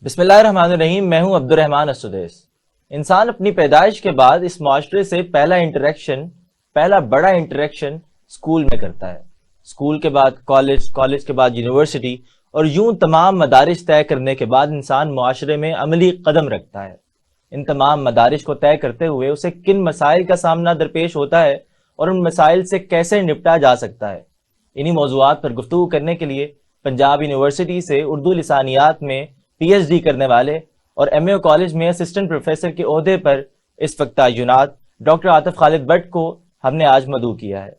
بسم اللہ الرحمن الرحیم. میں ہوں عبد الرحمن السدیس. انسان اپنی پیدائش کے بعد اس معاشرے سے پہلا بڑا انٹریکشن اسکول میں کرتا ہے. اسکول کے بعد کالج کے بعد یونیورسٹی، اور یوں تمام مدارج طے کرنے کے بعد انسان معاشرے میں عملی قدم رکھتا ہے. ان تمام مدارج کو طے کرتے ہوئے اسے کن مسائل کا سامنا درپیش ہوتا ہے اور ان مسائل سے کیسے نپٹا جا سکتا ہے، انہی موضوعات پر گفتگو کرنے کے لیے پنجاب یونیورسٹی سے اردو لسانیات میں پی ایچ ڈی کرنے والے اور ایم اے کالج میں اسسٹنٹ پروفیسر کے عہدے پر اس وقت تعینات ڈاکٹر عاطف خالد بٹ کو ہم نے آج مدعو کیا ہے.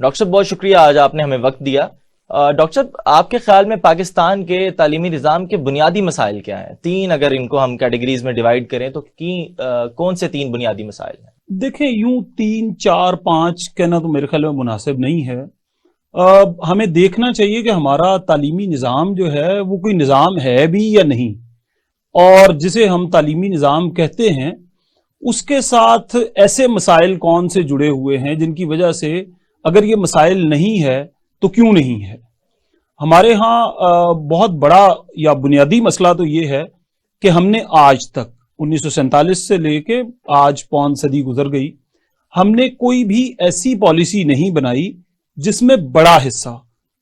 ڈاکٹر صاحب بہت شکریہ، آج آپ نے ہمیں وقت دیا. ڈاکٹر صاحب، آپ کے خیال میں پاکستان کے تعلیمی نظام کے بنیادی مسائل کیا ہیں؟ تین اگر ان کو ہم کیٹیگریز میں ڈیوائیڈ کریں تو کون سے تین بنیادی مسائل ہیں؟ دیکھیں، یوں 3 4 5 کہنا تو میرے خیال میں مناسب نہیں ہے. ہمیں دیکھنا چاہیے کہ ہمارا تعلیمی نظام جو ہے وہ کوئی نظام ہے بھی یا نہیں، اور جسے ہم تعلیمی نظام کہتے ہیں اس کے ساتھ ایسے مسائل کون سے جڑے ہوئے ہیں جن کی وجہ سے اگر یہ مسائل نہیں ہے تو کیوں نہیں ہے. ہمارے ہاں بہت بڑا یا بنیادی مسئلہ تو یہ ہے کہ ہم نے آج تک 1947 سے لے کے آج 5 صدی گزر گئی، ہم نے کوئی بھی ایسی پالیسی نہیں بنائی جس میں بڑا حصہ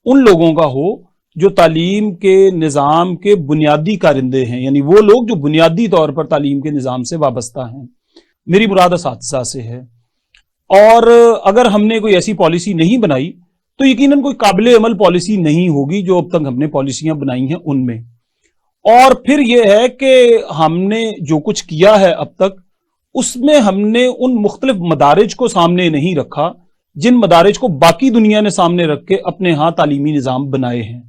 ان لوگوں کا ہو جو تعلیم کے نظام کے بنیادی کارندے ہیں، یعنی وہ لوگ جو بنیادی طور پر تعلیم کے نظام سے وابستہ ہیں. میری مراد اساتذہ سے ہے. اور اگر ہم نے کوئی ایسی پالیسی نہیں بنائی تو یقیناً کوئی قابل عمل پالیسی نہیں ہوگی جو اب تک ہم نے پالیسیاں بنائی ہیں ان میں. اور پھر یہ ہے کہ ہم نے جو کچھ کیا ہے اب تک اس میں ہم نے ان مختلف مدارج کو سامنے نہیں رکھا جن مدارج کو باقی دنیا نے سامنے رکھ کے اپنے ہاں تعلیمی نظام بنائے ہیں.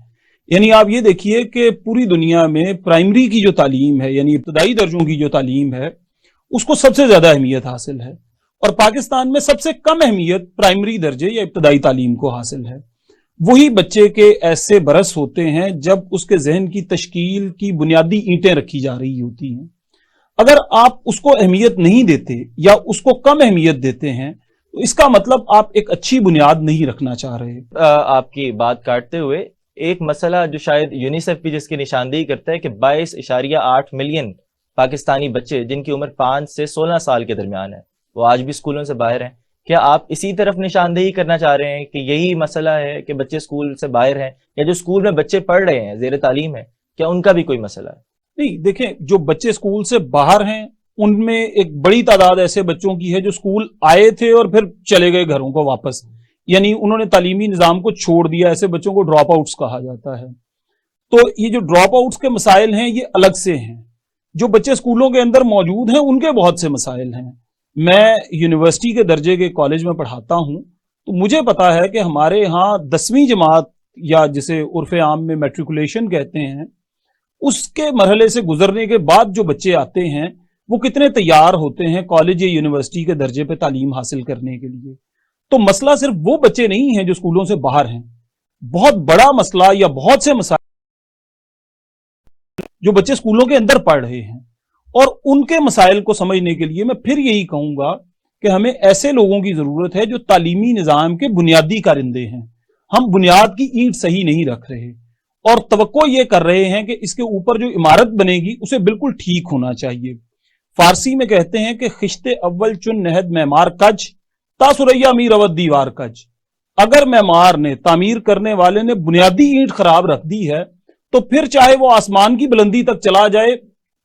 یعنی آپ یہ دیکھیے کہ پوری دنیا میں پرائمری کی جو تعلیم ہے، یعنی ابتدائی درجوں کی جو تعلیم ہے، اس کو سب سے زیادہ اہمیت حاصل ہے، اور پاکستان میں سب سے کم اہمیت پرائمری درجے یا ابتدائی تعلیم کو حاصل ہے. وہی بچے کے ایسے برس ہوتے ہیں جب اس کے ذہن کی تشکیل کی بنیادی اینٹیں رکھی جا رہی ہوتی ہیں. اگر آپ اس کو اہمیت نہیں دیتے یا اس کو کم اہمیت دیتے ہیں تو اس کا مطلب آپ ایک اچھی بنیاد نہیں رکھنا چاہ رہے. آپ کی بات کاٹتے ہوئے ایک مسئلہ جو شاید یونیسیف بھی جس کی نشاندہی کرتا ہے کہ 22.8 ملین پاکستانی بچے جن کی عمر 5 سے 16 سال کے درمیان ہے وہ آج بھی اسکولوں سے باہر ہیں. کیا آپ اسی طرف نشاندہی کرنا چاہ رہے ہیں کہ یہی مسئلہ ہے کہ بچے اسکول سے باہر ہیں، یا جو اسکول میں بچے پڑھ رہے ہیں زیر تعلیم ہے کیا ان کا بھی کوئی مسئلہ ہے؟ نہیں، دیکھیں، جو بچے اسکول سے باہر ہیں ان میں ایک بڑی تعداد ایسے بچوں کی ہے جو اسکول آئے تھے اور پھر چلے گئے گھروں کو واپس، یعنی انہوں نے تعلیمی نظام کو چھوڑ دیا. ایسے بچوں کو ڈراپ آؤٹس کہا جاتا ہے. تو یہ جو ڈراپ آؤٹس کے مسائل ہیں یہ الگ سے ہیں. جو بچے اسکولوں کے اندر موجود ہیں ان کے بہت سے مسائل ہیں. میں یونیورسٹی کے درجے کے کالج میں پڑھاتا ہوں تو مجھے پتا ہے کہ ہمارے ہاں 10ویں جماعت یا جسے عرف عام میں میٹریکولیشن کہتے ہیں، اس کے مرحلے سے گزرنے کے بعد جو بچے آتے ہیں وہ کتنے تیار ہوتے ہیں کالج یا یونیورسٹی کے درجے پہ تعلیم حاصل کرنے کے لیے. تو مسئلہ صرف وہ بچے نہیں ہیں جو اسکولوں سے باہر ہیں، بہت بڑا مسئلہ یا بہت سے مسائل جو بچے اسکولوں کے اندر پڑھ رہے ہیں. اور ان کے مسائل کو سمجھنے کے لیے میں پھر یہی کہوں گا کہ ہمیں ایسے لوگوں کی ضرورت ہے جو تعلیمی نظام کے بنیادی کارندے ہیں. ہم بنیاد کی اینٹ صحیح نہیں رکھ رہے اور توقع یہ کر رہے ہیں کہ اس کے اوپر جو عمارت بنے گی اسے بالکل ٹھیک ہونا چاہیے. فارسی میں کہتے ہیں کہ خشتے اول چن نہد معمار کج تا سریا می رود دیوار کج. اگر معمار نے، تعمیر کرنے والے نے بنیادی اینٹ خراب رکھ دی ہے تو پھر چاہے وہ آسمان کی بلندی تک چلا جائے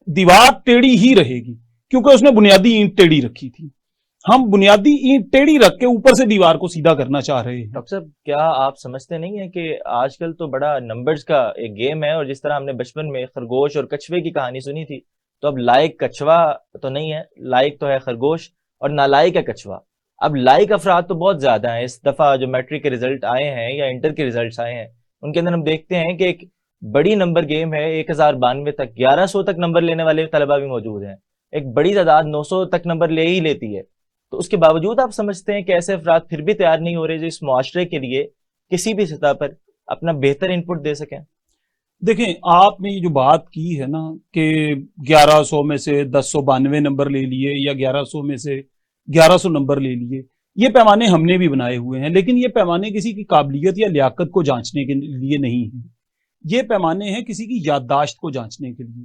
دیوار ٹیڑھی ہی رہے گی، کیونکہ اس نے بنیادی اینٹ ٹیڑھی رکھی تھی. ہم بنیادی اینٹ ٹیڑھی رکھ کے اوپر سے دیوار کو سیدھا کرنا چاہ رہے ہیں. ڈاکٹر صاحب، کیا آپ سمجھتے نہیں ہیں کہ آج کل تو بڑا نمبرز کا ایک گیم ہے، اور جس طرح ہم نے بچپن میں خرگوش اور کچھوے کی کہانی سنی تھی تو اب لائق کچھوا تو نہیں ہے، لائق تو ہے خرگوش اور نالائق ہے کچھوا. اب لائق افراد تو بہت زیادہ ہیں. اس دفعہ جو میٹرک کے رزلٹ آئے ہیں یا انٹر کے رزلٹس آئے ہیں ان کے اندر ہم دیکھتے ہیں کہ ایک بڑی نمبر گیم ہے. 1092 تک 1100 تک نمبر لینے والے طلبہ بھی موجود ہیں. ایک بڑی تعداد 900 تک نمبر لے ہی لیتی ہے. تو اس کے باوجود آپ سمجھتے ہیں کہ ایسے افراد پھر بھی تیار نہیں ہو رہے جو اس معاشرے کے لیے کسی بھی سطح پر اپنا بہتر انپٹ دے سکیں؟ دیکھیں، آپ نے یہ جو بات کی ہے نا کہ 1100 میں سے 1092 نمبر لے لیے یا 1100 میں سے 1100 نمبر لے لیے، یہ پیمانے ہم نے بھی بنائے ہوئے ہیں، لیکن یہ پیمانے کسی کی قابلیت یا لیاقت کو جانچنے کے لیے نہیں ہیں. یہ پیمانے ہیں کسی کی یادداشت کو جانچنے کے لیے.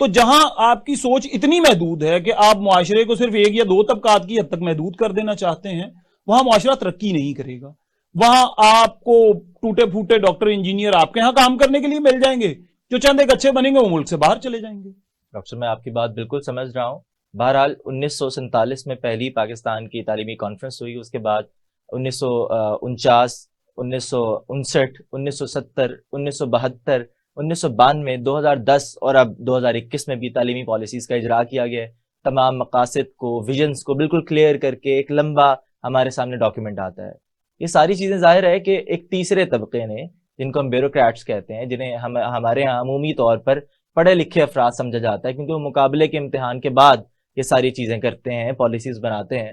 تو جہاں آپ کی سوچ اتنی محدود ہے کہ آپ معاشرے کو صرف ایک یا دو طبقات کی حد تک محدود کر دینا چاہتے ہیں، وہاں معاشرہ ترقی نہیں کرے گا. وہاں آپ کو ٹوٹے پھوٹے ڈاکٹر انجینئر آپ کے ہاں کام کرنے کے لیے مل جائیں گے، جو چند ایک اچھے بنیں گے وہ ملک سے باہر چلے جائیں گے. ڈاکٹر میں آپ کی بات بالکل سمجھ رہا ہوں. بہرحال 1947 میں پہلی پاکستان کی تعلیمی کانفرنس ہوئی، اس کے بعد 1949، 1959، 1970، 1972، 1992، 2010 اور اب 2021 میں بھی تعلیمی پالیسیز کا اجرا کیا گیا ہے. تمام مقاصد کو، ویژنز کو بالکل کلیئر کر کے ایک لمبا ہمارے سامنے ڈاکیومنٹ آتا ہے. یہ ساری چیزیں ظاہر ہے کہ ایک تیسرے طبقے نے، جن کو ہم بیوروکریٹس کہتے ہیں، جنہیں ہمارے یہاں عمومی طور پر پڑھے لکھے افراد سمجھا جاتا ہے، کیونکہ وہ مقابلے کے امتحان کے بعد یہ ساری چیزیں کرتے ہیں، پالیسیز بناتے ہیں.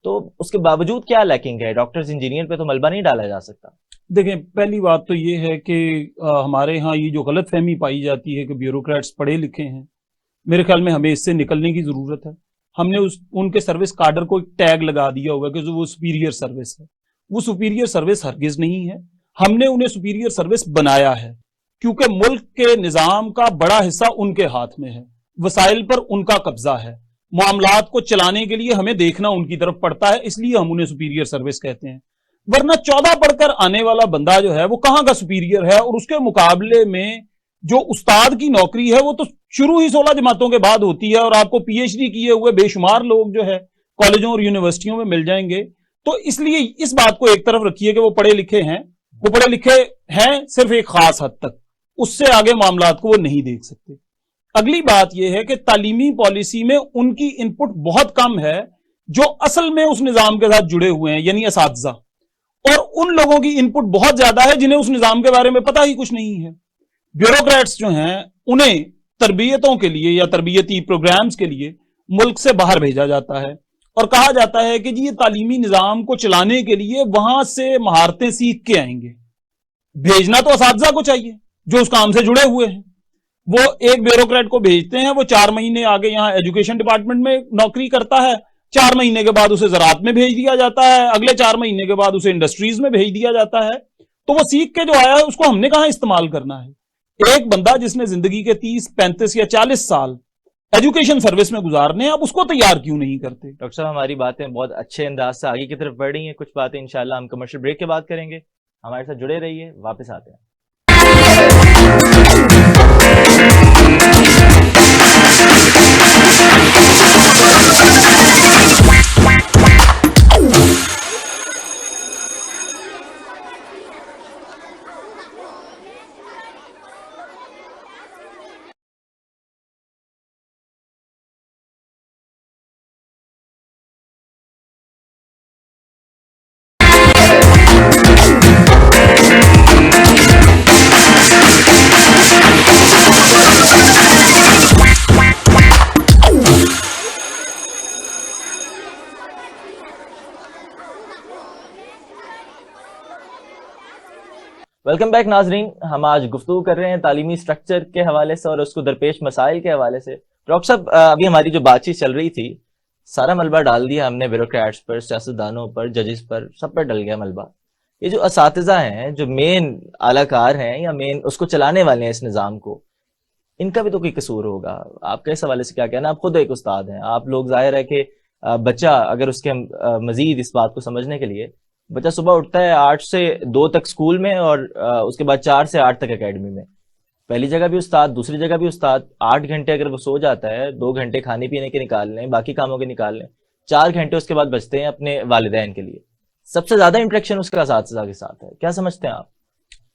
تو اس کے باوجود کیا لیکنگ ہے؟ ڈاکٹرز انجینئر پہ تو ملبہ نہیں ڈالا جا سکتا. دیکھیں، پہلی بات تو یہ ہے کہ ہمارے ہاں یہ جو غلط فہمی پائی جاتی ہے کہ بیوروکریٹس پڑھے لکھے ہیں، میرے خیال میں ہمیں اس سے نکلنے کی ضرورت ہے. ہم نے ان کے سروس کارڈر کو ایک ٹیگ لگا دیا ہوگا کہ وہ سپیریئر سروس ہے. وہ سپیریئر سروس ہرگز نہیں ہے. ہم نے انہیں سپیریئر سروس بنایا ہے کیونکہ ملک کے نظام کا بڑا حصہ ان کے ہاتھ میں ہے، وسائل پر ان کا قبضہ ہے، معاملات کو چلانے کے لیے ہمیں دیکھنا ان کی طرف پڑتا ہے، اس لیے ہم انہیں سپیریئر سروس کہتے ہیں. ورنہ 14 پڑھ کر آنے والا بندہ جو ہے وہ کہاں کا سپیریئر ہے؟ اور اس کے مقابلے میں جو استاد کی نوکری ہے وہ تو شروع ہی 16 جماعتوں کے بعد ہوتی ہے، اور آپ کو پی ایچ ڈی کیے ہوئے بے شمار لوگ جو ہے کالجوں اور یونیورسٹیوں میں مل جائیں گے. تو اس لیے اس بات کو ایک طرف رکھیے کہ وہ پڑھے لکھے ہیں، وہ پڑھے لکھے ہیں صرف ایک خاص حد تک، اس سے آگے معاملات کو وہ نہیں دیکھ سکتے. اگلی بات یہ ہے کہ تعلیمی پالیسی میں ان کی انپٹ بہت کم ہے جو اصل میں اس نظام کے ساتھ جڑے ہوئے ہیں، یعنی اساتذہ، اور ان لوگوں کی انپٹ بہت زیادہ ہے جنہیں اس نظام کے بارے میں پتہ ہی کچھ نہیں ہے. بیوروکریٹس جو ہیں انہیں تربیتوں کے لیے یا تربیتی پروگرامز کے لیے ملک سے باہر بھیجا جاتا ہے اور کہا جاتا ہے کہ جی یہ تعلیمی نظام کو چلانے کے لیے وہاں سے مہارتیں سیکھ کے آئیں گے. بھیجنا تو اساتذہ کو چاہیے جو اس کام سے جڑے ہوئے ہیں. وہ ایک بیوروکریٹ کو بھیجتے ہیں، وہ 4 مہینے آگے یہاں ایجوکیشن ڈپارٹمنٹ میں نوکری کرتا ہے، 4 مہینے کے بعد اسے زراعت میں بھیج دیا جاتا ہے، اگلے 4 مہینے کے بعد اسے انڈسٹریز میں بھیج دیا جاتا ہے. تو وہ سیکھ کے جو آیا ہے اس کو ہم نے کہاں استعمال کرنا ہے؟ ایک بندہ جس نے زندگی کے 30، 35 یا 40 سال ایجوکیشن سروس میں گزارنے، آپ اس کو تیار کیوں نہیں کرتے؟ ڈاکٹر صاحب، ہماری باتیں بہت اچھے انداز سے آگے کی طرف بڑھ رہی ہیں. کچھ باتیں انشاءاللہ ہم کمرشل بریک کے بعد کریں گے. ہمارے ساتھ جڑے رہیے، واپس آتے ہیں. ویلکم بیک ناظرین. ہم آج گفتگو کر رہے ہیں تعلیمی سٹرکچر کے حوالے سے اور اس کو درپیش مسائل کے حوالے سے. ڈاکٹر صاحب، ابھی ہماری جو بات چیت چل رہی تھی، سارا ملبہ ڈال دیا ہم نے بیوروکریٹس پر، سیاستدانوں پر، ججز پر، سب پر ڈل گیا ملبہ. یہ جو اساتذہ ہیں، جو مین اعلی کار ہیں یا مین اس کو چلانے والے ہیں اس نظام کو، ان کا بھی تو کوئی قصور ہوگا. آپ کا اس حوالے سے کیا کہنا؟ آپ خود ایک استاد ہیں. آپ لوگ، ظاہر ہے کہ بچہ اگر اس کے مزید اس بات کو سمجھنے کے لیے، بچہ صبح اٹھتا ہے 8 سے 2 تک اسکول میں اور اس کے بعد 4 سے 8 تک اکیڈمی میں. پہلی جگہ بھی استاد، دوسری جگہ بھی استاد. 8 گھنٹے اگر وہ سو جاتا ہے، 2 گھنٹے کھانے پینے کے نکال لیں، باقی کاموں کے نکال لیں، 4 گھنٹے اس کے بعد بچتے ہیں اپنے والدین کے لیے. سب سے زیادہ انٹریکشن اس کا اساتذہ کے ساتھ ہے. کیا سمجھتے ہیں آپ؟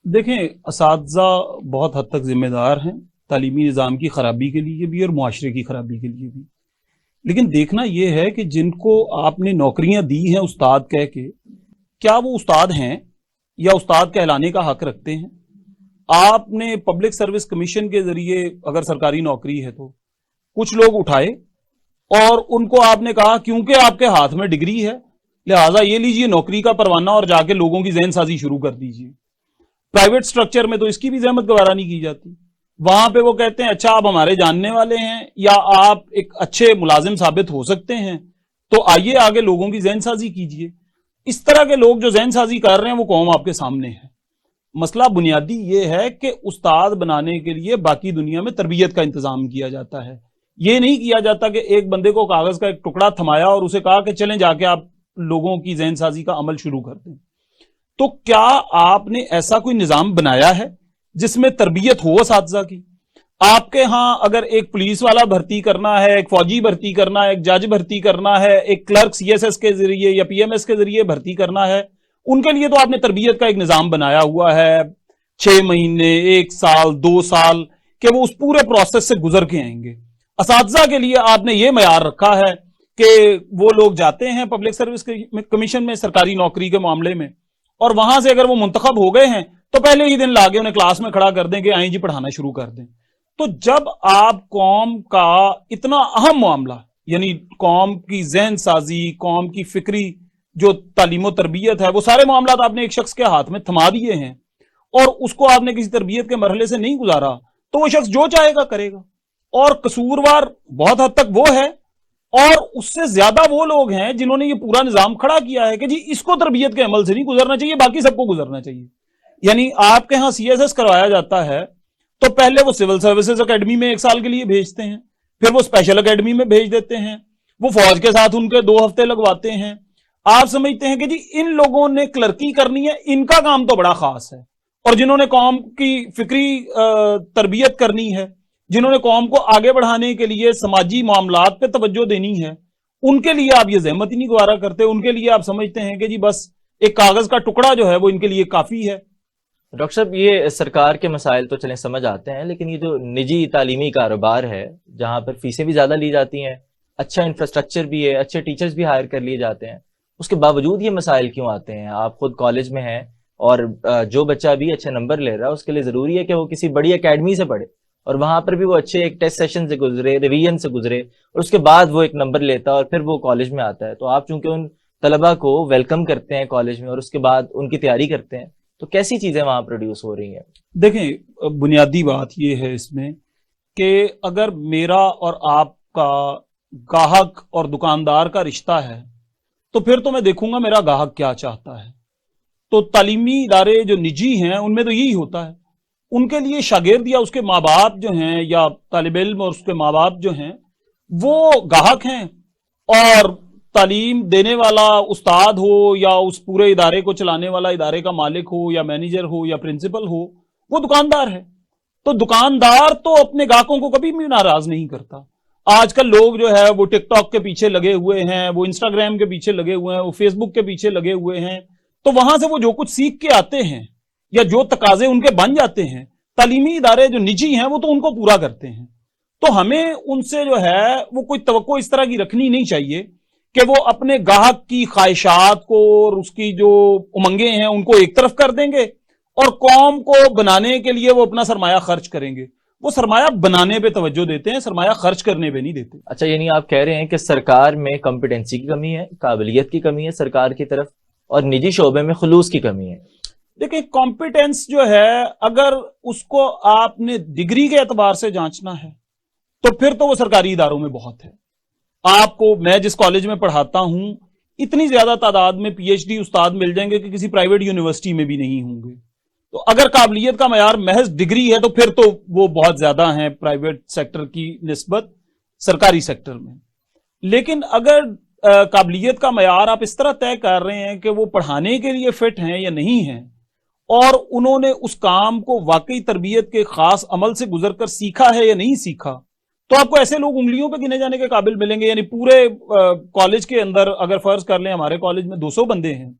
دیکھیں، اساتذہ بہت حد تک ذمہ دار ہیں تعلیمی نظام کی خرابی کے لیے بھی اور معاشرے کی خرابی کے لیے بھی. لیکن دیکھنا یہ ہے کہ جن کو آپ نے نوکریاں دی ہیں استاد کہہ کے، کیا وہ استاد ہیں یا استاد کہلانے کا حق رکھتے ہیں؟ آپ نے پبلک سروس کمیشن کے ذریعے اگر سرکاری نوکری ہے تو کچھ لوگ اٹھائے اور ان کو آپ نے کہا کیونکہ آپ کے ہاتھ میں ڈگری ہے لہٰذا یہ لیجئے نوکری کا پروانہ اور جا کے لوگوں کی ذہن سازی شروع کر دیجئے. پرائیویٹ سٹرکچر میں تو اس کی بھی زحمت گوارا نہیں کی جاتی. وہاں پہ وہ کہتے ہیں اچھا آپ ہمارے جاننے والے ہیں یا آپ ایک اچھے ملازم ثابت ہو سکتے ہیں تو آئیے آگے لوگوں کی ذہن سازی کیجئے. اس طرح کے لوگ جو ذہن سازی کر رہے ہیں وہ قوم آپ کے سامنے ہے. مسئلہ بنیادی یہ ہے کہ استاد بنانے کے لیے باقی دنیا میں تربیت کا انتظام کیا جاتا ہے. یہ نہیں کیا جاتا کہ ایک بندے کو کاغذ کا ایک ٹکڑا تھمایا اور اسے کہا کہ چلیں جا کے آپ لوگوں کی ذہن سازی کا عمل شروع کر دیں. تو کیا آپ نے ایسا کوئی نظام بنایا ہے جس میں تربیت ہو اساتذہ کی؟ آپ کے ہاں اگر ایک پولیس والا بھرتی کرنا ہے، ایک فوجی بھرتی کرنا ہے، ایک جج بھرتی کرنا ہے، ایک کلرک CSS کے ذریعے یا PMS کے ذریعے بھرتی کرنا ہے، ان کے لیے تو آپ نے تربیت کا ایک نظام بنایا ہوا ہے، 6 مہینے، 1 سال، 2 سال، کہ وہ اس پورے پروسیس سے گزر کے آئیں گے. اساتذہ کے لیے آپ نے یہ معیار رکھا ہے کہ وہ لوگ جاتے ہیں پبلک سروس کمیشن میں سرکاری نوکری کے معاملے میں، اور وہاں سے اگر وہ منتخب ہو گئے ہیں تو پہلے ہی دن لاگے انہیں کلاس میں کھڑا کر دیں کہ آئیں جی پڑھانا شروع کر دیں. تو جب آپ قوم کا اتنا اہم معاملہ، یعنی قوم کی ذہن سازی، قوم کی فکری جو تعلیم و تربیت ہے، وہ سارے معاملات آپ نے ایک شخص کے ہاتھ میں تھما دیے ہیں اور اس کو آپ نے کسی تربیت کے مرحلے سے نہیں گزارا، تو وہ شخص جو چاہے گا کرے گا. اور قصوروار بہت حد تک وہ ہے، اور اس سے زیادہ وہ لوگ ہیں جنہوں نے یہ پورا نظام کھڑا کیا ہے کہ جی اس کو تربیت کے عمل سے نہیں گزرنا چاہیے، باقی سب کو گزرنا چاہیے. یعنی آپ کے ہاں CSS کروایا جاتا ہے تو پہلے وہ سول سروسز اکیڈمی میں 1 سال کے لیے بھیجتے ہیں، پھر وہ اسپیشل اکیڈمی میں بھیج دیتے ہیں، وہ فوج کے ساتھ ان کے 2 ہفتے لگواتے ہیں. آپ سمجھتے ہیں کہ جی ان لوگوں نے کلرکی کرنی ہے، ان کا کام تو بڑا خاص ہے، اور جنہوں نے قوم کی فکری تربیت کرنی ہے، جنہوں نے قوم کو آگے بڑھانے کے لیے سماجی معاملات پہ توجہ دینی ہے، ان کے لیے آپ یہ زحمت ہی نہیں گوارا کرتے. ان کے لیے آپ سمجھتے ہیں کہ جی بس ایک کاغذ کا ٹکڑا جو ہے وہ ان کے لیے کافی ہے. ڈاکٹر صاحب، یہ سرکار کے مسائل تو چلیں سمجھ آتے ہیں، لیکن یہ جو نجی تعلیمی کاروبار ہے جہاں پر فیسیں بھی زیادہ لی جاتی ہیں، اچھا انفراسٹرکچر بھی ہے، اچھے ٹیچرز بھی ہائر کر لیے جاتے ہیں، اس کے باوجود یہ مسائل کیوں آتے ہیں؟ آپ خود کالج میں ہیں، اور جو بچہ بھی اچھے نمبر لے رہا ہے اس کے لیے ضروری ہے کہ وہ کسی بڑی اکیڈمی سے پڑھے، اور وہاں پر بھی وہ اچھے ایک ٹیسٹ سیشن سے گزرے، ریویژن سے گزرے، اور اس کے بعد وہ ایک نمبر لیتا ہے اور پھر وہ کالج میں آتا ہے. تو آپ چونکہ ان طلبہ کو ویلکم کرتے ہیں کالج میں اور اس کے بعد ان کی تیاری کرتے ہیں، تو کیسی چیزیں وہاں پروڈیوس ہو رہی ہیں؟ دیکھیں، بنیادی بات یہ ہے اس میں کہ اگر میرا اور آپ کا گاہک اور دکاندار کا رشتہ ہے تو پھر تو میں دیکھوں گا میرا گاہک کیا چاہتا ہے. تو تعلیمی ادارے جو نجی ہیں ان میں تو یہی ہوتا ہے، ان کے لیے شاگرد یا اس کے ماں باپ جو ہیں، یا طالب علم اور اس کے ماں باپ جو ہیں، وہ گاہک ہیں، اور تعلیم دینے والا استاد ہو یا اس پورے ادارے کو چلانے والا ادارے کا مالک ہو یا مینیجر ہو یا پرنسپل ہو، وہ دکاندار ہے. تو دکاندار تو اپنے گاہکوں کو کبھی بھی ناراض نہیں کرتا. آج کل لوگ جو ہے وہ ٹک ٹاک کے پیچھے لگے ہوئے ہیں، وہ انسٹاگرام کے پیچھے لگے ہوئے ہیں، وہ فیس بک کے پیچھے لگے ہوئے ہیں، تو وہاں سے وہ جو کچھ سیکھ کے آتے ہیں یا جو تقاضے ان کے بن جاتے ہیں، تعلیمی ادارے جو نجی ہیں وہ تو ان کو پورا کرتے ہیں. تو ہمیں ان سے جو ہے وہ کوئی توقع اس طرح کی رکھنی نہیں چاہیے کہ وہ اپنے گاہک کی خواہشات کو اور اس کی جو امنگیں ہیں ان کو ایک طرف کر دیں گے، اور قوم کو بنانے کے لیے وہ اپنا سرمایہ خرچ کریں گے. وہ سرمایہ بنانے پہ توجہ دیتے ہیں، سرمایہ خرچ کرنے پہ نہیں دیتے. اچھا، یعنی آپ کہہ رہے ہیں کہ سرکار میں کمپیٹنسی کی کمی ہے، قابلیت کی کمی ہے سرکار کی طرف، اور نجی شعبے میں خلوص کی کمی ہے. دیکھیں، کمپیٹنس جو ہے اگر اس کو آپ نے ڈگری کے اعتبار سے جانچنا ہے تو پھر تو وہ سرکاری اداروں میں بہت ہے. آپ کو، میں جس کالج میں پڑھاتا ہوں، اتنی زیادہ تعداد میں PhD استاد مل جائیں گے کہ کسی پرائیویٹ یونیورسٹی میں بھی نہیں ہوں گے. تو اگر قابلیت کا معیار محض ڈگری ہے تو پھر تو وہ بہت زیادہ ہیں پرائیویٹ سیکٹر کی نسبت سرکاری سیکٹر میں. لیکن اگر قابلیت کا معیار آپ اس طرح طے کر رہے ہیں کہ وہ پڑھانے کے لیے فٹ ہیں یا نہیں ہیں، اور انہوں نے اس کام کو واقعی تربیت کے خاص عمل سے گزر کر سیکھا ہے یا نہیں سیکھا، تو آپ کو ایسے لوگ انگلیوں پہ گنے جانے کے قابل ملیں گے. یعنی پورے کالج کے اندر اگر فرض کر لیں ہمارے کالج میں 200 بندے ہیں،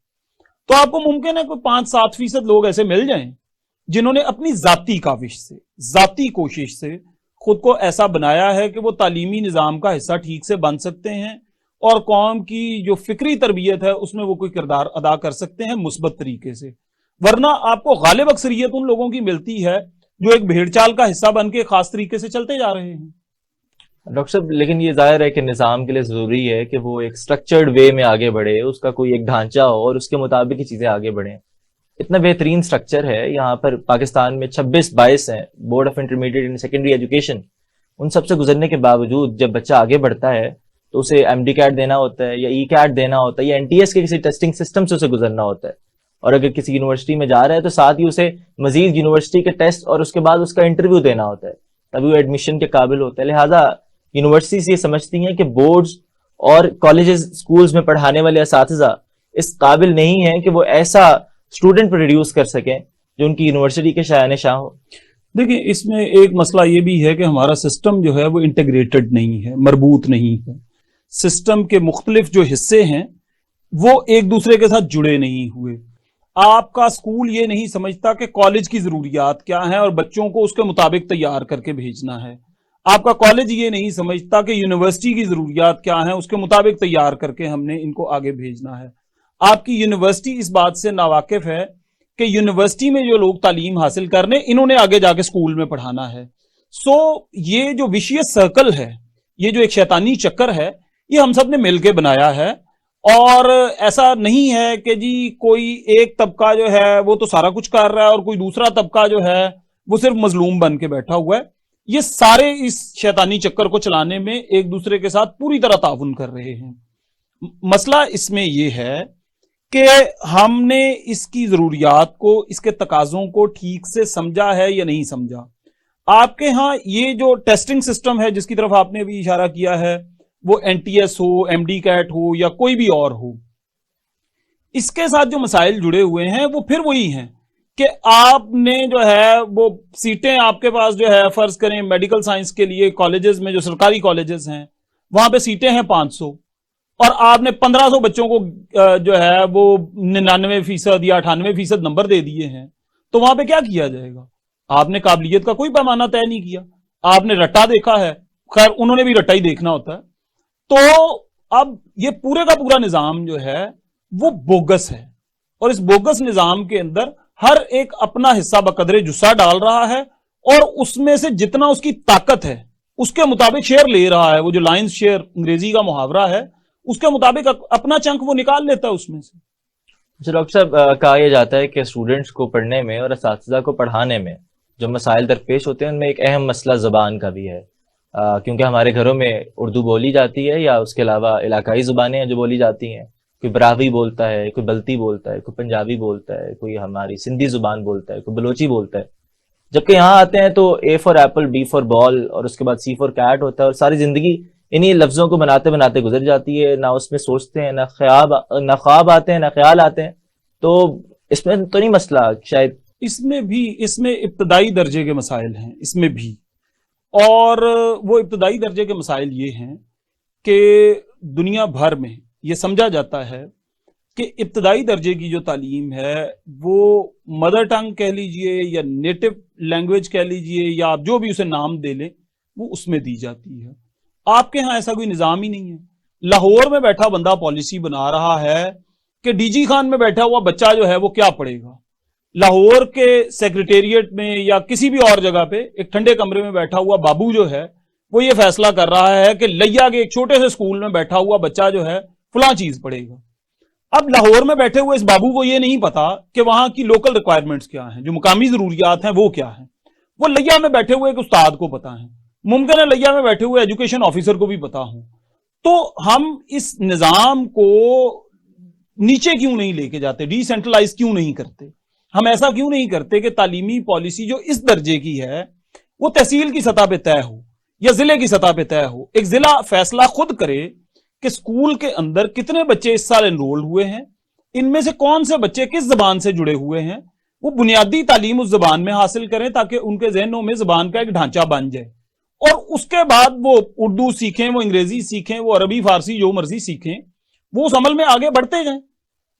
تو آپ کو ممکن ہے کوئی 5-7% لوگ ایسے مل جائیں جنہوں نے اپنی ذاتی کاوش سے، ذاتی کوشش سے خود کو ایسا بنایا ہے کہ وہ تعلیمی نظام کا حصہ ٹھیک سے بن سکتے ہیں، اور قوم کی جو فکری تربیت ہے اس میں وہ کوئی کردار ادا کر سکتے ہیں مثبت طریقے سے. ورنہ آپ کو غالب اکثریت ان لوگوں کی ملتی ہے جو ایک بھیڑ چال کا حصہ بن کے خاص طریقے سے چلتے جا رہے ہیں. ڈاکٹر صاحب، لیکن یہ ظاہر ہے کہ نظام کے لیے ضروری ہے کہ وہ ایک سٹرکچرڈ وے میں آگے بڑھے، اس کا کوئی ایک ڈھانچہ ہو اور اس کے مطابق ہی چیزیں آگے بڑھیں. اتنا بہترین سٹرکچر ہے یہاں پر پاکستان میں، 26-22 ہیں board of intermediate and secondary education. ان سب سے گزرنے کے باوجود جب بچہ آگے بڑھتا ہے تو اسے MD کیٹ دینا ہوتا ہے یا ECAT دینا ہوتا ہے یا NTS کے کسی ٹیسٹنگ سسٹم سے اسے گزرنا ہوتا ہے. اور اگر کسی یونیورسٹی میں جا رہا ہے تو ساتھ ہی اسے مزید یونیورسٹی کے ٹیسٹ اور اس کے بعد اس کا انٹرویو دینا ہوتا ہے، تبھی وہ ایڈمیشن کے قابل ہوتا ہے. لہٰذا یونیورسٹیز یہ سمجھتی ہیں کہ بورڈز اور کالجز اسکولز میں پڑھانے والے اساتذہ اس قابل نہیں ہیں کہ وہ ایسا اسٹوڈنٹ پروڈیوس کر سکیں جو ان کی یونیورسٹی کے شایان شاہ ہو. دیکھیں اس میں ایک مسئلہ یہ بھی ہے کہ ہمارا سسٹم جو ہے وہ انٹیگریٹڈ نہیں ہے، مربوط نہیں ہے. سسٹم کے مختلف جو حصے ہیں وہ ایک دوسرے کے ساتھ جڑے نہیں ہوئے. آپ کا اسکول یہ نہیں سمجھتا کہ کالج کی ضروریات کیا ہیں اور بچوں کو اس کے مطابق تیار کر کے بھیجنا ہے. آپ کا کالج یہ نہیں سمجھتا کہ یونیورسٹی کی ضروریات کیا ہیں، اس کے مطابق تیار کر کے ہم نے ان کو آگے بھیجنا ہے. آپ کی یونیورسٹی اس بات سے ناواقف ہے کہ یونیورسٹی میں جو لوگ تعلیم حاصل کرنے انہوں نے آگے جا کے اسکول میں پڑھانا ہے. سو یہ جو وشیس سرکل ہے، یہ جو ایک شیطانی چکر ہے، یہ ہم سب نے مل کے بنایا ہے. اور ایسا نہیں ہے کہ جی کوئی ایک طبقہ جو ہے وہ تو سارا کچھ کر رہا ہے اور کوئی دوسرا طبقہ جو ہے وہ صرف مظلوم بن کے بیٹھا ہوا ہے. یہ سارے اس شیطانی چکر کو چلانے میں ایک دوسرے کے ساتھ پوری طرح تعاون کر رہے ہیں. مسئلہ اس میں یہ ہے کہ ہم نے اس کی ضروریات کو، اس کے تقاضوں کو ٹھیک سے سمجھا ہے یا نہیں سمجھا. آپ کے ہاں یہ جو ٹیسٹنگ سسٹم ہے جس کی طرف آپ نے بھی اشارہ کیا ہے، وہ این ٹی ایس ہو، ایم ڈی کیٹ ہو یا کوئی بھی اور ہو، اس کے ساتھ جو مسائل جڑے ہوئے ہیں وہ پھر وہی ہیں کہ آپ نے جو ہے وہ سیٹیں آپ کے پاس جو ہے فرض کریں میڈیکل سائنس کے لیے کالجز میں جو سرکاری کالجز ہیں وہاں پہ سیٹیں ہیں 500 اور آپ نے 1500 بچوں کو جو ہے وہ 99% یا 98% نمبر دے دیے ہیں، تو وہاں پہ کیا کیا جائے گا؟ آپ نے قابلیت کا کوئی پیمانہ طے نہیں کیا، آپ نے رٹا دیکھا ہے. خیر انہوں نے بھی رٹا ہی دیکھنا ہوتا ہے. تو اب یہ پورے کا پورا نظام جو ہے وہ بوگس ہے اور اس بوگس نظام کے اندر ہر ایک اپنا حصہ بقدر جسہ ڈال رہا ہے اور اس میں سے جتنا اس کی طاقت ہے اس کے مطابق شیئر لے رہا ہے. وہ جو لائنز شیئر انگریزی کا محاورہ ہے اس کے مطابق اپنا چنک وہ نکال لیتا ہے اس میں سے. اچھا ڈاکٹر صاحب، کہا یہ جاتا ہے کہ اسٹوڈنٹس کو پڑھنے میں اور اساتذہ کو پڑھانے میں جو مسائل درپیش ہوتے ہیں ان میں ایک اہم مسئلہ زبان کا بھی ہے، کیونکہ ہمارے گھروں میں اردو بولی جاتی ہے یا اس کے علاوہ علاقائی زبانیں ہیں جو بولی جاتی ہیں. کوئی براوی بولتا ہے، کوئی بلتی بولتا ہے، کوئی پنجابی بولتا ہے، کوئی ہماری سندھی زبان بولتا ہے، کوئی بلوچی بولتا ہے. جبکہ یہاں آتے ہیں تو اے فار ایپل، بی فار بال اور اس کے بعد سی فار کیٹ ہوتا ہے اور ساری زندگی انہی لفظوں کو بناتے بناتے گزر جاتی ہے. نہ اس میں سوچتے ہیں، نہ خواب آتے ہیں، نہ خیال آتے ہیں. تو اس میں تو نہیں مسئلہ شاید؟ اس میں ابتدائی درجے کے مسائل ہیں اس میں بھی، اور وہ ابتدائی درجے کے مسائل یہ ہیں کہ دنیا بھر میں یہ سمجھا جاتا ہے کہ ابتدائی درجے کی جو تعلیم ہے وہ مدر ٹنگ کہہ لیجئے یا نیٹو لینگویج کہہ لیجئے یا آپ جو بھی اسے نام دے لیں وہ اس میں دی جاتی ہے. آپ کے ہاں ایسا کوئی نظام ہی نہیں ہے. لاہور میں بیٹھا بندہ پالیسی بنا رہا ہے کہ ڈی جی خان میں بیٹھا ہوا بچہ جو ہے وہ کیا پڑھے گا. لاہور کے سیکریٹریٹ میں یا کسی بھی اور جگہ پہ ایک ٹھنڈے کمرے میں بیٹھا ہوا بابو جو ہے وہ یہ فیصلہ کر رہا ہے کہ لیا کے ایک چھوٹے سے اسکول میں بیٹھا ہوا بچہ جو ہے فلاں چیز پڑھے گا. اب لاہور میں بیٹھے ہوئے اس بابو کو یہ نہیں پتا کہ وہاں کی لوکل ریکوائرمنٹس کیا ہیں، جو مقامی ضروریات ہیں وہ کیا ہیں. وہ لیا میں بیٹھے ہوئے ایک استاد کو پتا ہے، ممکن ہے لیا میں بیٹھے ہوئے ایجوکیشن آفیسر کو بھی پتا ہوں. تو ہم اس نظام کو نیچے کیوں نہیں لے کے جاتے، ڈی سینٹرلائز کیوں نہیں کرتے؟ ہم ایسا کیوں نہیں کرتے کہ تعلیمی پالیسی جو اس درجے کی ہے وہ تحصیل کی سطح پہ طے ہو یا ضلع کی سطح پہ طے ہو. ایک ضلع فیصلہ خود کرے کہ اسکول کے اندر کتنے بچے اس سال انرول ہوئے ہیں، ان میں سے کون سے بچے کس زبان سے جڑے ہوئے ہیں، وہ بنیادی تعلیم اس زبان میں حاصل کریں تاکہ ان کے ذہنوں میں زبان کا ایک ڈھانچہ بن جائے، اور اس کے بعد وہ اردو سیکھیں، وہ انگریزی سیکھیں، وہ عربی فارسی جو مرضی سیکھیں، وہ اس عمل میں آگے بڑھتے جائیں.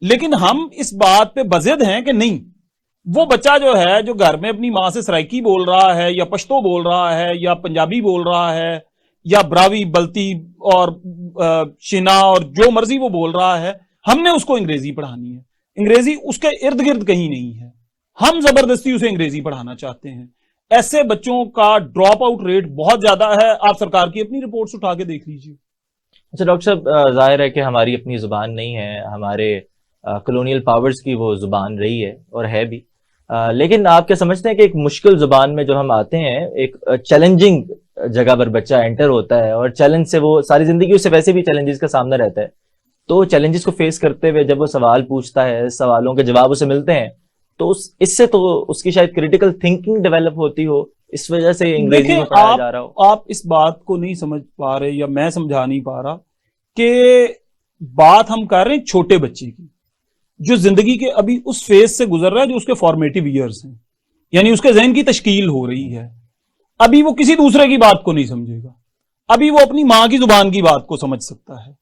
لیکن ہم اس بات پہ بضد ہیں کہ نہیں، وہ بچہ جو ہے جو گھر میں اپنی ماں سے سرائکی بول رہا ہے یا پشتو بول رہا ہے یا پنجابی بول رہا ہے یا براوی بلتی اور شنا اور جو مرضی وہ بول رہا ہے، ہم نے اس کو انگریزی پڑھانی ہے. انگریزی اس کے ارد گرد کہیں نہیں ہے، ہم زبردستی اسے انگریزی پڑھانا چاہتے ہیں. ایسے بچوں کا ڈراپ آؤٹ ریٹ بہت زیادہ ہے. آپ سرکار کی اپنی رپورٹس اٹھا کے دیکھ لیجیے. اچھا ڈاکٹر صاحب، ظاہر ہے کہ ہماری اپنی زبان نہیں ہے، ہمارے کلونیل پاورز کی وہ زبان رہی ہے اور ہے بھی، لیکن آپ کیا سمجھتے ہیں کہ ایک مشکل زبان میں جب ہم آتے ہیں، ایک چیلنجنگ جگہ پر بچہ انٹر ہوتا ہے اور چیلنج سے وہ ساری زندگی اس سے ویسے بھی چیلنجز کا سامنا رہتا ہے، تو چیلنجز کو فیس کرتے ہوئے جب وہ سوال پوچھتا ہے, سوالوں کے جواب اسے ملتے ہیں, تو اس سے تو اس کی شاید کریٹیکل تھنکنگ ڈیولپ ہوتی ہو, اس وجہ سے انگریزی میں پڑھایا جا رہا ہو. آپ اس بات کو نہیں سمجھ پا رہے, یا میں سمجھا نہیں پا رہا کہ بات ہم کر رہے ہیں چھوٹے بچے کی, جو زندگی کے ابھی اس فیز سے گزر رہا ہے جو اس کے فارمیٹیو ایئرز ہیں, یعنی اس کے ذہن کی تشکیل ہو رہی ہے. ابھی وہ کسی دوسرے کی بات کو نہیں سمجھے گا, ابھی وہ اپنی ماں کی زبان کی بات کو سمجھ سکتا ہے.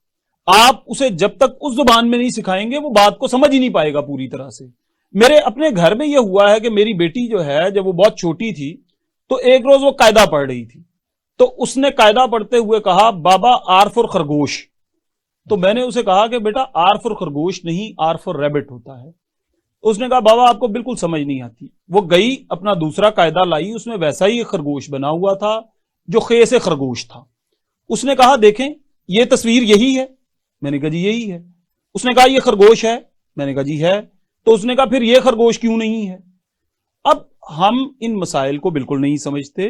آپ اسے جب تک اس زبان میں نہیں سکھائیں گے وہ بات کو سمجھ ہی نہیں پائے گا پوری طرح سے. میرے اپنے گھر میں یہ ہوا ہے کہ میری بیٹی جو ہے جب وہ بہت چھوٹی تھی تو ایک روز وہ قاعدہ پڑھ رہی تھی, تو اس نے قاعدہ پڑھتے ہوئے کہا بابا آر فور خرگوش. تو میں نے اسے کہا کہ بیٹا آر فور خرگوش نہیں, آر فور ریبٹ ہوتا ہے. اس نے کہا بابا آپ کو بالکل سمجھ نہیں آتی. وہ گئی اپنا دوسرا قاعدہ لائی, اس میں ویسا ہی ایک خرگوش بنا ہوا تھا جو خے سے خرگوش تھا. اس نے کہا دیکھیں یہ تصویر یہی ہے. میں نے کہا جی یہی ہے. اس نے کہا یہ خرگوش ہے. میں نے کہا جی ہے. تو اس نے کہا پھر یہ خرگوش کیوں نہیں ہے. اب ہم ان مسائل کو بالکل نہیں سمجھتے.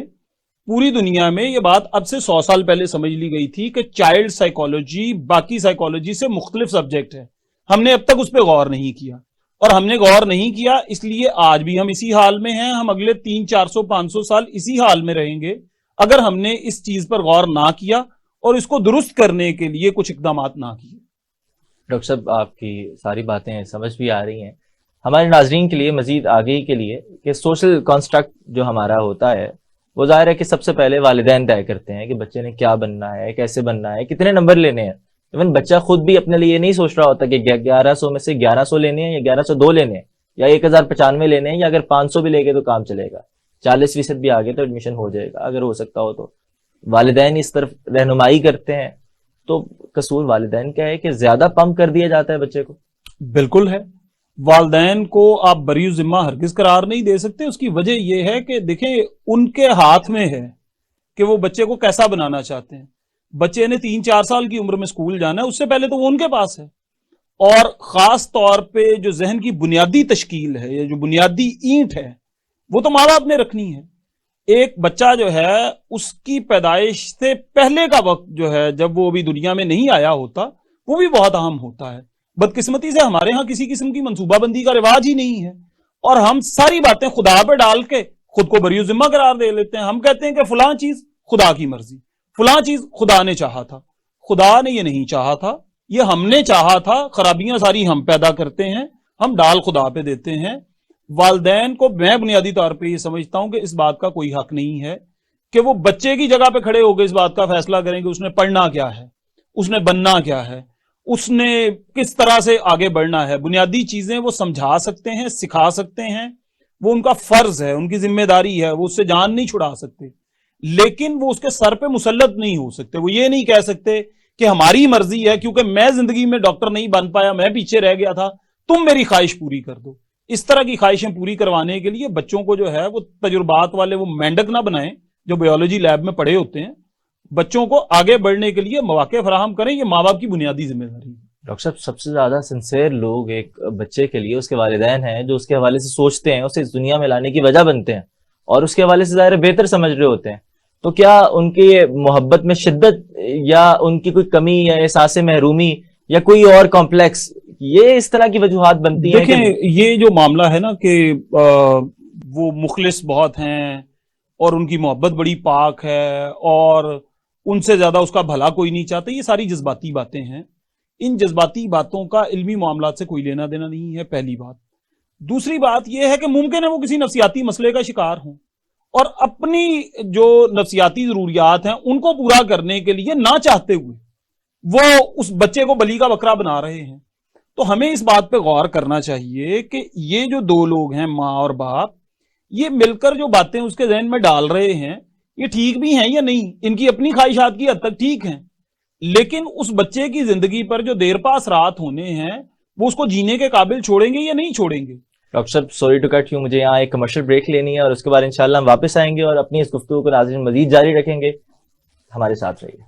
پوری دنیا میں یہ بات اب سے 100 سال پہلے سمجھ لی گئی تھی کہ چائلڈ سائیکالوجی باقی سائیکالوجی سے مختلف سبجیکٹ ہے. ہم نے اب تک اس پہ غور نہیں کیا, اور ہم نے غور نہیں کیا اس لیے آج بھی ہم اسی حال میں ہیں. ہم اگلے 300 400 500 سال اسی حال میں رہیں گے اگر ہم نے اس چیز پر غور نہ کیا اور اس کو درست کرنے کے لیے کچھ اقدامات نہ کیے. ڈاکٹر صاحب آپ کی ساری باتیں سمجھ بھی آ رہی ہیں. ہمارے ناظرین کے لیے مزید آگے کے لیے کہ سوشل کنسٹرکٹ جو ہمارا ہوتا ہے وہ ظاہر ہے کہ سب سے پہلے والدین طے کرتے ہیں کہ بچے نے کیا بننا ہے, کیسے بننا ہے, کتنے نمبر لینے ہیں. ایون بچہ خود بھی اپنے لیے نہیں سوچ رہا ہوتا کہ 1100 میں سے 1100 لینے ہیں یا 1102 لینے ہیں یا 1095 لینے ہیں, یا اگر 500 بھی لے گئے تو کام چلے گا, 40% بھی آگے تو ایڈمیشن ہو جائے گا اگر ہو سکتا ہو تو. والدین اس طرف رہنمائی کرتے ہیں, تو قصور والدین کا ہے کہ زیادہ پمپ کر دیا جاتا ہے بچے کو. بالکل ہے. والدین کو آپ بری ذمہ ہرگز قرار نہیں دے سکتے. اس کی وجہ یہ ہے کہ دیکھیں ان کے ہاتھ میں ہے کہ وہ بچے کو کیسا بنانا چاہتے ہیں. بچے نے 3-4 سال کی عمر میں اسکول جانا ہے, اس سے پہلے تو وہ ان کے پاس ہے. اور خاص طور پہ جو ذہن کی بنیادی تشکیل ہے یا جو بنیادی اینٹ ہے وہ تو ماں باپ نے رکھنی ہے. ایک بچہ جو ہے اس کی پیدائش سے پہلے کا وقت جو ہے جب وہ ابھی دنیا میں نہیں آیا ہوتا وہ بھی بہت اہم ہوتا ہے. بدقسمتی سے ہمارے ہاں کسی قسم کی منصوبہ بندی کا رواج ہی نہیں ہے, اور ہم ساری باتیں خدا پہ ڈال کے خود کو بری ذمہ قرار دے لیتے ہیں. ہم کہتے ہیں کہ فلاں چیز خدا کی مرضی, فلاں چیز خدا نے چاہا تھا. خدا نے یہ نہیں چاہا تھا, یہ ہم نے چاہا تھا. خرابیاں ساری ہم پیدا کرتے ہیں, ہم ڈال خدا پہ دیتے ہیں. والدین کو میں بنیادی طور پہ یہ سمجھتا ہوں کہ اس بات کا کوئی حق نہیں ہے کہ وہ بچے کی جگہ پہ کھڑے ہو کے اس بات کا فیصلہ کریں کہ اس نے پڑھنا کیا ہے, اس نے بننا کیا ہے, اس نے کس طرح سے آگے بڑھنا ہے. بنیادی چیزیں وہ سمجھا سکتے ہیں, سکھا سکتے ہیں, وہ ان کا فرض ہے, ان کی ذمہ داری ہے, وہ اس سے جان نہیں چھڑا سکتے, لیکن وہ اس کے سر پہ مسلط نہیں ہو سکتے. وہ یہ نہیں کہہ سکتے کہ ہماری مرضی ہے کیونکہ میں زندگی میں ڈاکٹر نہیں بن پایا, میں پیچھے رہ گیا تھا, تم میری خواہش پوری کر دو. اس طرح کی خواہشیں پوری کروانے کے لیے بچوں کو جو ہے وہ تجربات والے وہ مینڈک نہ بنائیں جو بایولوجی لیب میں پڑھے ہوتے ہیں. بچوں کو آگے بڑھنے کے لیے مواقع فراہم کریں, یہ ماں باپ کی بنیادی ذمہ داری ہے. ڈاکٹر صاحب سب سے زیادہ سنسیئر لوگ ایک بچے کے لیے اس کے والدین ہیں, جو اس کے حوالے سے سوچتے ہیں, اسے اس دنیا میں لانے کی وجہ بنتے ہیں اور اس کے حوالے سے ظاہر بہتر سمجھ رہے ہوتے ہیں. تو کیا ان کی محبت میں شدت یا ان کی کوئی کمی یا احساس محرومی یا کوئی اور کمپلیکس, یہ اس طرح کی وجوہات بنتی ہیں؟ دیکھیں یہ جو معاملہ ہے نا کہ وہ مخلص بہت ہیں اور ان کی محبت بڑی پاک ہے اور ان سے زیادہ اس کا بھلا کوئی نہیں چاہتا, یہ ساری جذباتی باتیں ہیں. ان جذباتی باتوں کا علمی معاملات سے کوئی لینا دینا نہیں ہے, پہلی بات. دوسری بات یہ ہے کہ ممکن ہے وہ کسی نفسیاتی مسئلے کا شکار ہوں اور اپنی جو نفسیاتی ضروریات ہیں ان کو پورا کرنے کے لیے نہ چاہتے ہوئے وہ اس بچے کو بلی کا بکرا بنا رہے ہیں. تو ہمیں اس بات پہ غور کرنا چاہیے کہ یہ جو دو لوگ ہیں ماں اور باپ, یہ مل کر جو باتیں اس کے ذہن میں ڈال رہے ہیں یہ ٹھیک بھی ہیں یا نہیں. ان کی اپنی خواہشات کی حد تک ٹھیک ہیں, لیکن اس بچے کی زندگی پر جو دیر پاس رات ہونے ہیں وہ اس کو جینے کے قابل چھوڑیں گے یا نہیں چھوڑیں گے. ڈاکٹر صاحب سوری ٹو کٹ یو, مجھے یہاں ایک کمرشل بریک لینی ہے اور اس کے بعد انشاءاللہ ہم واپس آئیں گے اور اپنی اس گفتگو کو ناظرین مزید جاری رکھیں گے. ہمارے ساتھ رہیے.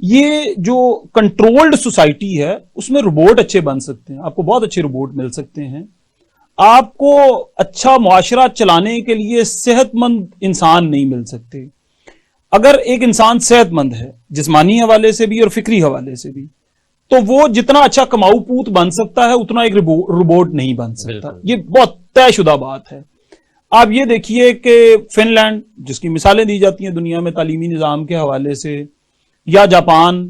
یہ جو کنٹرولڈ سوسائٹی ہے اس میں روبوٹ اچھے بن سکتے ہیں, آپ کو بہت اچھے روبوٹ مل سکتے ہیں. آپ کو اچھا معاشرہ چلانے کے لیے صحت مند انسان نہیں مل سکتے. اگر ایک انسان صحت مند ہے جسمانی حوالے سے بھی اور فکری حوالے سے بھی, تو وہ جتنا اچھا کماؤ پوت بن سکتا ہے اتنا ایک روبوٹ نہیں بن سکتا. یہ بہت طے شدہ بات ہے. آپ یہ دیکھیے کہ فن لینڈ, جس کی مثالیں دی جاتی ہیں دنیا میں تعلیمی نظام کے حوالے سے, یا جاپان,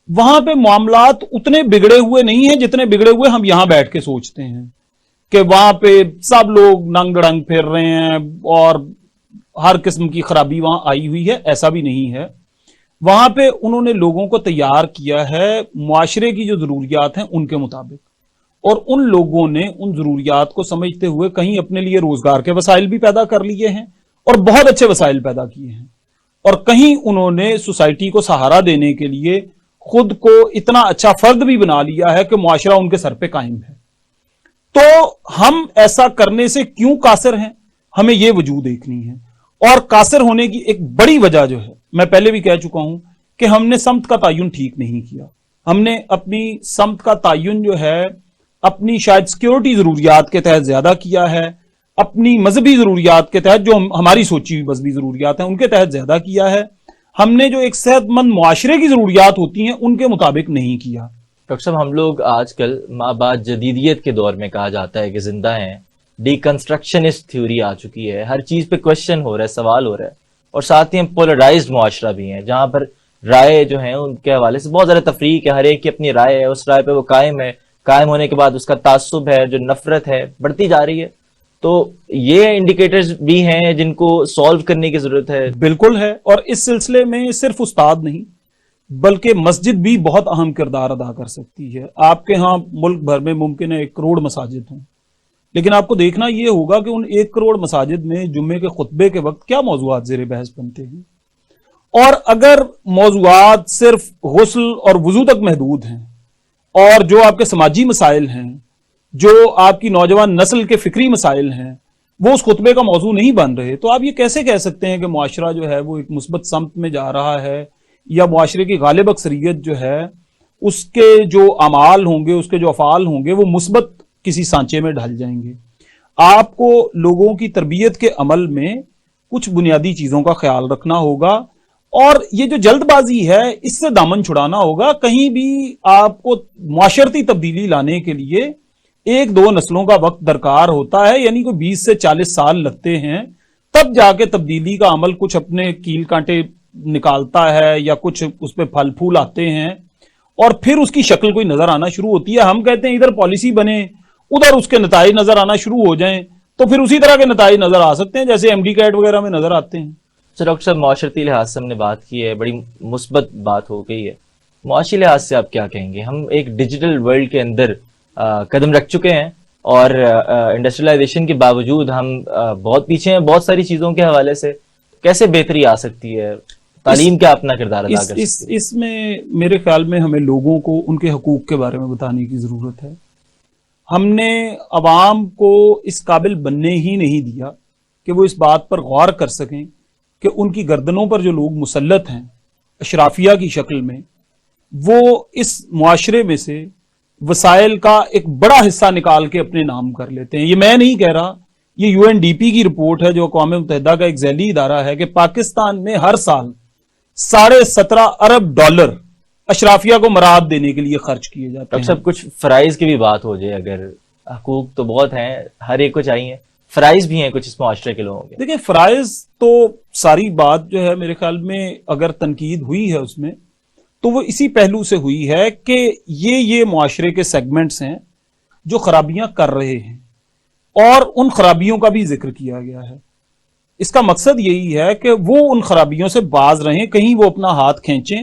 وہاں پہ معاملات اتنے بگڑے ہوئے نہیں ہیں جتنے بگڑے ہوئے ہم یہاں بیٹھ کے سوچتے ہیں کہ وہاں پہ سب لوگ ننگ ڈنگ پھر رہے ہیں اور ہر قسم کی خرابی وہاں آئی ہوئی ہے. ایسا بھی نہیں ہے. وہاں پہ انہوں نے لوگوں کو تیار کیا ہے معاشرے کی جو ضروریات ہیں ان کے مطابق, اور ان لوگوں نے ان ضروریات کو سمجھتے ہوئے کہیں اپنے لیے روزگار کے وسائل بھی پیدا کر لیے ہیں اور بہت اچھے وسائل پیدا کیے ہیں, اور کہیں انہوں نے سوسائٹی کو سہارا دینے کے لیے خود کو اتنا اچھا فرد بھی بنا لیا ہے کہ معاشرہ ان کے سر پہ قائم ہے. تو ہم ایسا کرنے سے کیوں قاصر ہیں, ہمیں یہ وجوہ دیکھنی ہے. اور قاصر ہونے کی ایک بڑی وجہ جو ہے, میں پہلے بھی کہہ چکا ہوں کہ ہم نے سمت کا تعین ٹھیک نہیں کیا. ہم نے اپنی سمت کا تعین جو ہے اپنی شاید سیکیورٹی ضروریات کے تحت زیادہ کیا ہے, اپنی مذہبی ضروریات کے تحت جو ہماری سوچی ہوئی مذہبی ضروریات ہیں ان کے تحت زیادہ کیا ہے. ہم نے جو ایک صحت مند معاشرے کی ضروریات ہوتی ہیں ان کے مطابق نہیں کیا. ڈاکٹر صاحب, ہم لوگ آج کل ماں بعد جدیدیت کے دور میں کہا جاتا ہے کہ زندہ ہیں, ڈی کنسٹرکشنسٹ تھیوری آ چکی ہے, ہر چیز پہ کوشچن ہو رہا ہے, سوال ہو رہا ہے, اور ساتھ ہی ہم پولرائزڈ معاشرہ بھی ہیں جہاں پر رائے جو ہیں ان کے حوالے سے بہت زیادہ تفریق ہے, ہر ایک کی اپنی رائے ہے, اس رائے پہ وہ قائم ہے, قائم ہونے کے بعد اس کا تعصب ہے, جو نفرت ہے بڑھتی جا رہی ہے. تو یہ انڈیکیٹرز بھی ہیں جن کو سالو کرنے کی ضرورت ہے. بالکل ہے, اور اس سلسلے میں صرف استاد نہیں بلکہ مسجد بھی بہت اہم کردار ادا کر سکتی ہے. آپ کے ہاں ملک بھر میں ممکن ہے 1 کروڑ مساجد ہوں, لیکن آپ کو دیکھنا یہ ہوگا کہ ان 1 کروڑ مساجد میں جمعے کے خطبے کے وقت کیا موضوعات زیر بحث بنتے ہیں. اور اگر موضوعات صرف غسل اور وضو تک محدود ہیں اور جو آپ کے سماجی مسائل ہیں, جو آپ کی نوجوان نسل کے فکری مسائل ہیں, وہ اس خطبے کا موضوع نہیں بن رہے, تو آپ یہ کیسے کہہ سکتے ہیں کہ معاشرہ جو ہے وہ ایک مثبت سمت میں جا رہا ہے, یا معاشرے کی غالب اکثریت جو ہے اس کے جو اعمال ہوں گے, اس کے جو افعال ہوں گے وہ مثبت کسی سانچے میں ڈھل جائیں گے. آپ کو لوگوں کی تربیت کے عمل میں کچھ بنیادی چیزوں کا خیال رکھنا ہوگا, اور یہ جو جلد بازی ہے اس سے دامن چھڑانا ہوگا. کہیں بھی آپ کو معاشرتی تبدیلی لانے کے لیے 1-2 نسلوں کا وقت درکار ہوتا ہے, یعنی کوئی 20 سے 40 سال لگتے ہیں, تب جا کے تبدیلی کا عمل کچھ اپنے کیل کانٹے نکالتا ہے یا کچھ اس پہ پھل پھول آتے ہیں, اور پھر اس کی شکل کوئی نظر آنا شروع ہوتی ہے. ہم کہتے ہیں ادھر پالیسی بنے, ادھر اس کے نتائج نظر آنا شروع ہو جائیں, تو پھر اسی طرح کے نتائج نظر آ سکتے ہیں جیسے MD کیٹ وغیرہ میں نظر آتے ہیں. ڈاکٹر صاحب, معاشرتی لحاظ سے ہم نے بات کی ہے, بڑی مثبت بات ہو گئی ہے. معاشی لحاظ سے آپ کیا کہیں گے؟ ہم ایک ڈیجیٹل ورلڈ کے اندر قدم رکھ چکے ہیں, اور انڈسٹریلائزیشن کے باوجود ہم بہت پیچھے ہیں بہت ساری چیزوں کے حوالے سے. کیسے بہتری آ سکتی ہے؟ تعلیم کیا اپنا کردار ادا کر سکتی ہے؟ اس میں میرے خیال میں ہمیں لوگوں کو ان کے حقوق کے بارے میں بتانے کی ضرورت ہے. ہم نے عوام کو اس قابل بننے ہی نہیں دیا کہ وہ اس بات پر غور کر سکیں کہ ان کی گردنوں پر جو لوگ مسلط ہیں اشرافیہ کی شکل میں, وہ اس معاشرے میں سے وسائل کا ایک بڑا حصہ نکال کے اپنے نام کر لیتے ہیں. یہ میں نہیں کہہ رہا, یہ UNDP کی رپورٹ ہے جو اقوام متحدہ کا ایک ذیلی ادارہ ہے کہ پاکستان میں ہر سال $17.5 ارب اشرافیہ کو مراد دینے کے لیے خرچ کیے جاتے ہیں. ڈاکٹر صاحب, کچھ فرائض کی بھی بات ہو جائے, اگر حقوق تو بہت ہیں, ہر ایک کو چاہیے, فرائض بھی ہیں کچھ اس معاشرے کے لوگوں کے. دیکھیں, فرائض تو ساری بات جو ہے میرے خیال میں اگر تنقید ہوئی ہے اس میں تو وہ اسی پہلو سے ہوئی ہے کہ یہ معاشرے کے سیگمنٹس ہیں جو خرابیاں کر رہے ہیں, اور ان خرابیوں کا بھی ذکر کیا گیا ہے. اس کا مقصد یہی ہے کہ وہ ان خرابیوں سے باز رہیں, کہیں وہ اپنا ہاتھ کھینچیں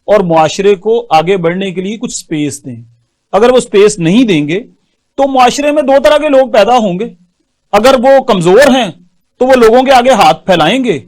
اور معاشرے کو آگے بڑھنے کے لیے کچھ سپیس دیں. اگر وہ سپیس نہیں دیں گے تو معاشرے میں 2 طرح کے لوگ پیدا ہوں گے. اگر وہ کمزور ہیں تو وہ لوگوں کے آگے ہاتھ پھیلائیں گے,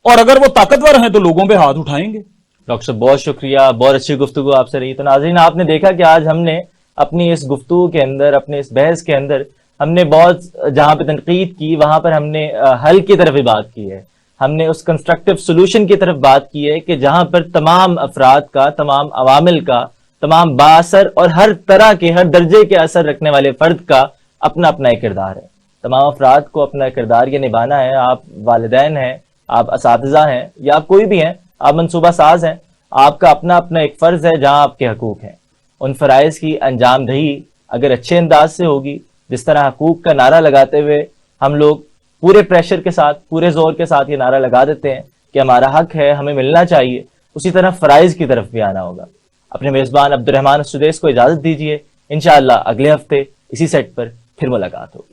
اور اگر وہ طاقتور ہیں تو لوگوں پہ ہاتھ اٹھائیں گے. ڈاکٹر صاحب, بہت شکریہ, بہت اچھی گفتگو آپ سے رہی. تو ناظرین, آپ نے دیکھا کہ آج ہم نے اپنی اس گفتگو کے اندر, اپنے اس بحث کے اندر ہم نے بہت جہاں پہ تنقید کی وہاں پر ہم نے حل کی طرف ہی بات کی ہے. ہم نے اس کنسٹرکٹیو سولوشن کی طرف بات کی ہے کہ جہاں پر تمام افراد کا، تمام عوامل کا، تمام بااثر اور ہر طرح کے، ہر درجے کے اثر رکھنے والے فرد کا اپنا اپنا ایک کردار ہے. تمام افراد کو اپنا کردار یہ نبھانا ہے. آپ والدین ہیں، آپ اساتذہ ہیں، یا آپ کوئی بھی ہیں، آپ منصوبہ ساز ہیں. آپ کا اپنا اپنا ایک فرض ہے جہاں آپ کے حقوق ہیں. ان فرائض کی انجام دہی اگر اچھے انداز سے ہوگی، جس طرح حقوق کا نعرہ لگاتے ہوئے ہم لوگ پورے پریشر کے ساتھ، پورے زور کے ساتھ یہ نعرہ لگا دیتے ہیں کہ ہمارا حق ہے، ہمیں ملنا چاہیے، اسی طرح فرائض کی طرف بھی آنا ہوگا. اپنے میزبان عبد الرحمان السدیس کو اجازت دیجیے. انشاءاللہ اگلے ہفتے اسی سیٹ پر پھر ملاقات ہوگی.